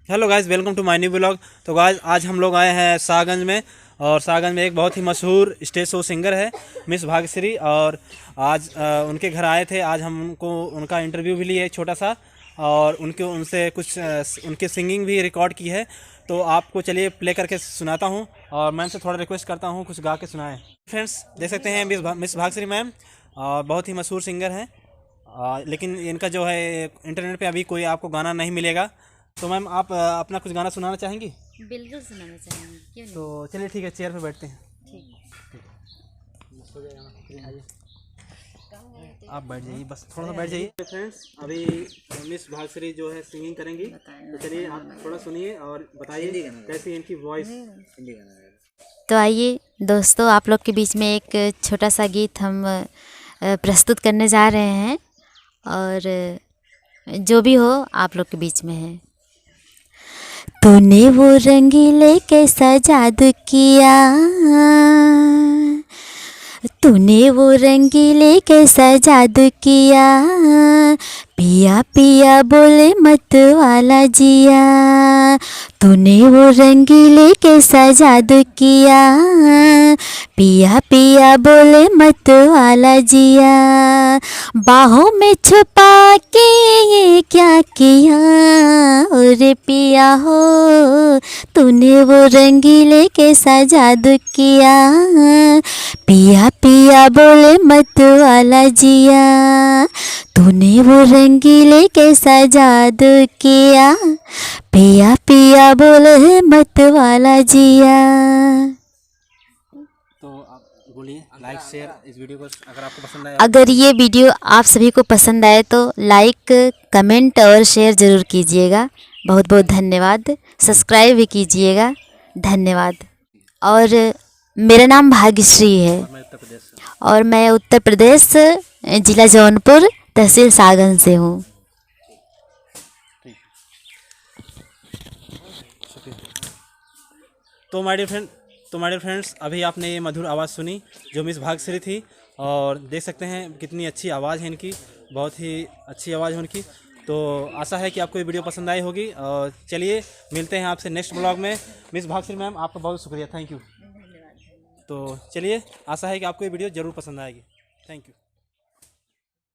Hello guys, welcome to my new blog. तो guys आज हम लोग आए हैं शाहगंज में, और शाहगंज में एक बहुत ही मशहूर स्टेज शो सिंगर है मिस भाग्यश्री, और आज उनके घर आए थे। आज हम उनका इंटरव्यू भी लिए छोटा सा, और उनसे कुछ उनके सिंगिंग भी रिकॉर्ड की है। तो आपको चलिए प्ले करके सुनाता हूँ, और मैम से थोड़ा रिक्वेस्ट करता हूँ कुछ गा के सुनाएं। फ्रेंड्स देख सकते हैं मिस भाग्यश्री मैम बहुत ही मशहूर सिंगर हैं, लेकिन इनका जो है इंटरनेट पे अभी कोई आपको गाना नहीं मिलेगा। तो मैम आप अपना कुछ गाना सुनाना चाहेंगी? बिल्कुल सुनाना चाहेंगे, क्यों नहीं। तो चलिए ठीक है, चेयर पे बैठते हैं। ठीक। आइए, आप बैठ जाइए, बस थोड़ा सा बैठ जाइए। फ्रेंड्स अभी मिस भाग्यश्री जो है सिंगिंग करेंगी, तो चलिए आप थोड़ा सुनिए और बताइए कैसी इनकी वॉइस। तो आइए दोस्तों, आप लोग के बीच में एक छोटा सा गीत हम प्रस्तुत करने जा रहे हैं, और जो भी हो आप लोग के बीच में है। तूने वो रंगीले कैसा जादू किया, तूने वो रंगीले कैसा जादू किया, पिया पिया बोले मत वाला जिया। तूने वो रंगीले कैसा जादू किया, पिया पिया बोले मत वाला जिया। बाहों में छुपा के ये क्या किया, और पिया हो तूने वो रंगीले कैसा जादू किया, पिया पिया बोले मत वाला जिया। तूने वो रंगीले कैसा जादू किया, पिया पिया बोले मत वाला जिया। तो आप बोलिए, लाइक शेयर इस वीडियो को अगर आपको पसंद आए। अगर ये वीडियो आप सभी को पसंद आए तो लाइक, कमेंट और शेयर ज़रूर कीजिएगा। बहुत बहुत धन्यवाद। सब्सक्राइब भी कीजिएगा, धन्यवाद। और मेरा नाम भाग्यश्री है, मैं उत्तर प्रदेश से। और मैं उत्तर प्रदेश जिला जौनपुर तहसील सागन से हूँ। तो माय डियर फ्रेंड्स अभी आपने ये मधुर आवाज़ सुनी जो मिस भाग्यश्री थी, और देख सकते हैं कितनी अच्छी आवाज़ है इनकी, बहुत ही अच्छी आवाज़ है उनकी। तो आशा है कि आपको ये वीडियो पसंद आई होगी, और चलिए मिलते हैं आपसे नेक्स्ट ब्लॉग में। मिस भाग्यश्री मैम आपका बहुत शुक्रिया, थैंक यू। तो चलिए, आशा है कि आपको ये वीडियो ज़रूर पसंद आएगी। Thank you.